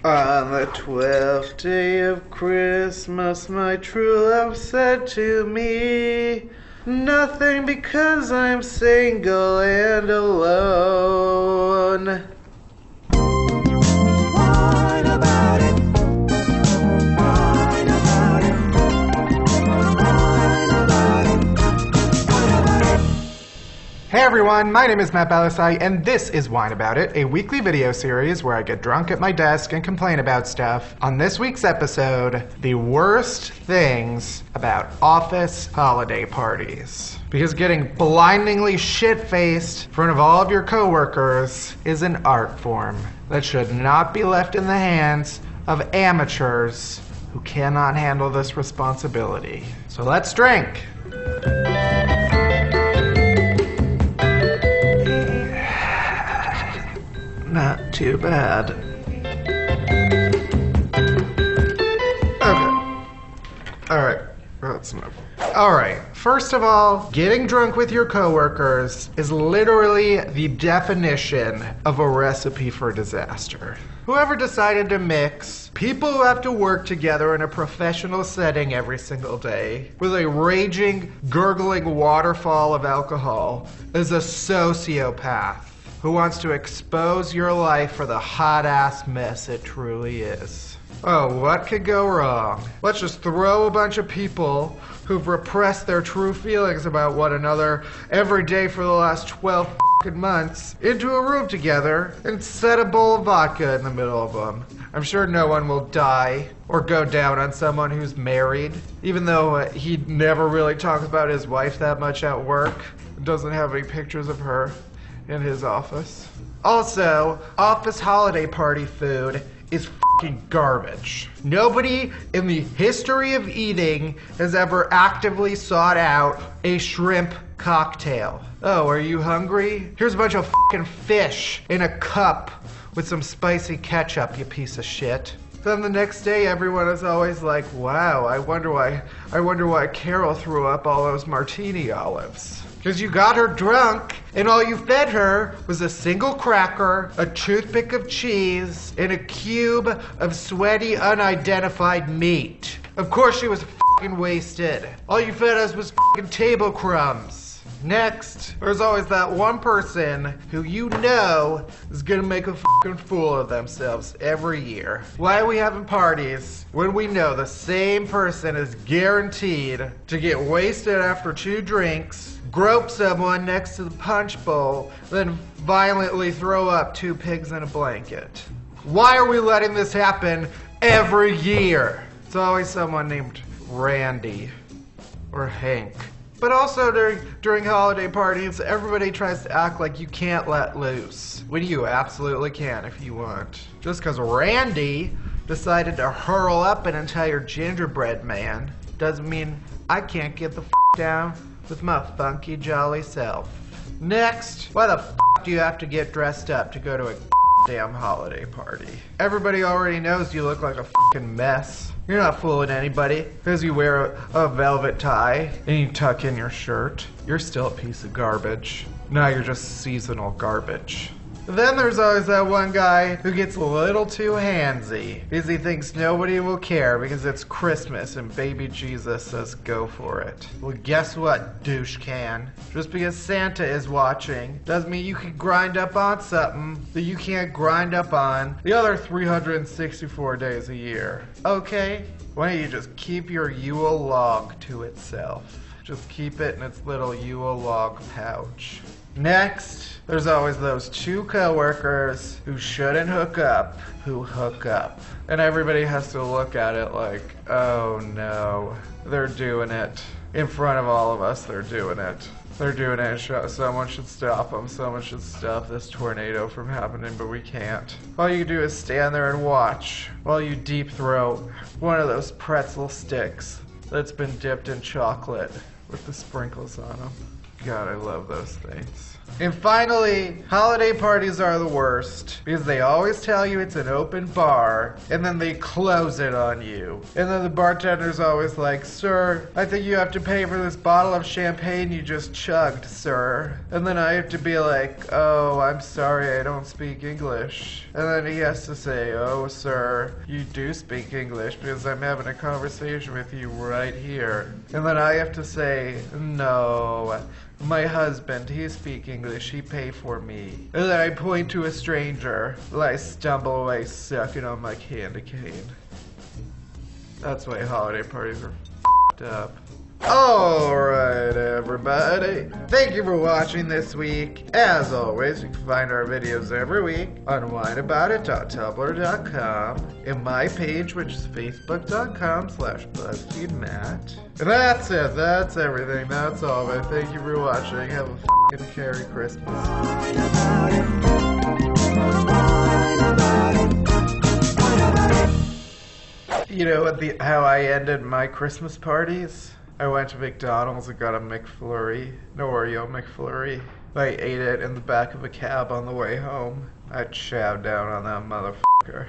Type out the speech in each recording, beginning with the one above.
On the 12th day of Christmas, my true love said to me, nothing because I'm single and alone. Whine about it. Whine about it. Whine about it. Whine about it. Hey everyone, my name is Matt Belisai, and this is Whine About It, a weekly video series where I get drunk at my desk and complain about stuff. On this week's episode, the worst things about office holiday parties. Because getting blindingly shit-faced in front of all of your coworkers is an art form that should not be left in the hands of amateurs who cannot handle this responsibility. So let's drink. Not too bad. Okay. Alright. Let's move. Alright. First of all, getting drunk with your coworkers is literally the definition of a recipe for disaster. Whoever decided to mix people who have to work together in a professional setting every single day with a raging, gurgling waterfall of alcohol is a sociopath who wants to expose your life for the hot-ass mess it truly is. Oh, what could go wrong? Let's just throw a bunch of people who've repressed their true feelings about one another every day for the last 12 fucking months into a room together and set a bowl of vodka in the middle of them. I'm sure no one will die or go down on someone who's married, even though he never really talks about his wife that much at work. Doesn't have any pictures of her in his office. Also, office holiday party food is fucking garbage. Nobody in the history of eating has ever actively sought out a shrimp cocktail. Oh, are you hungry? Here's a bunch of fucking fish in a cup with some spicy ketchup, you piece of shit. Then the next day, everyone is always like, wow, I wonder why Carol threw up all those martini olives. Because you got her drunk, and all you fed her was a single cracker, a toothpick of cheese, and a cube of sweaty, unidentified meat. Of course she was fucking wasted. All you fed us was fucking table crumbs. Next, there's always that one person who you know is gonna make a fucking fool of themselves every year. Why are we having parties when we know the same person is guaranteed to get wasted after 2 drinks, grope someone next to the punch bowl, then violently throw up 2 pigs in a blanket? Why are we letting this happen every year? It's always someone named Randy or Hank. But also during holiday parties, everybody tries to act like you can't let loose, when you absolutely can if you want. Just because Randy decided to hurl up an entire gingerbread man doesn't mean I can't get the down with my funky jolly self. Next, why the do you have to get dressed up to go to a damn holiday party? Everybody already knows you look like a fucking mess. You're not fooling anybody because you wear a velvet tie and you tuck in your shirt. You're still a piece of garbage. Now you're just seasonal garbage. Then there's always that one guy who gets a little too handsy because he thinks nobody will care because it's Christmas and baby Jesus says go for it. Well, guess what, douche can? Just because Santa is watching doesn't mean you can grind up on something that you can't grind up on the other 364 days a year. Okay? Why don't you just keep your Yule log to itself? Just keep it in its little Yule log pouch. Next, there's always those 2 coworkers who shouldn't hook up, who hook up. And everybody has to look at it like, oh no, they're doing it. In front of all of us, they're doing it. They're doing it. Someone should stop them. Someone should stop this tornado from happening, but we can't. All you do is stand there and watch while you deep throat one of those pretzel sticks that's been dipped in chocolate with the sprinkles on them. God, I love those things. And finally, holiday parties are the worst because they always tell you it's an open bar and then they close it on you. And then the bartender's always like, "Sir, I think you have to pay for this bottle of champagne you just chugged, sir." And then I have to be like, "Oh, I'm sorry, I don't speak English." And then he has to say, "Oh, sir, you do speak English because I'm having a conversation with you right here." And then I have to say, "No, my husband, he speak English, he pay for me." And then I point to a stranger, and I stumble away sucking on my candy cane. That's why holiday parties are f***ed up. Alright everybody, thank you for watching this week. As always, you can find our videos every week on whineaboutit.tumblr.com and my page, which is facebook.com/BuzzFeedMatt. And that's it, that's everything, that's all of it. Thank you for watching, have a f***ing Merry Christmas. Whine about it. Whine about it. Whine about it. You know what how I ended my Christmas parties? I went to McDonald's and got a McFlurry, an Oreo McFlurry. I ate it in the back of a cab on the way home. I chowed down on that motherfucker.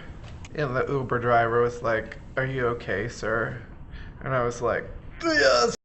And the Uber driver was like, "Are you okay, sir?" And I was like, "Yes."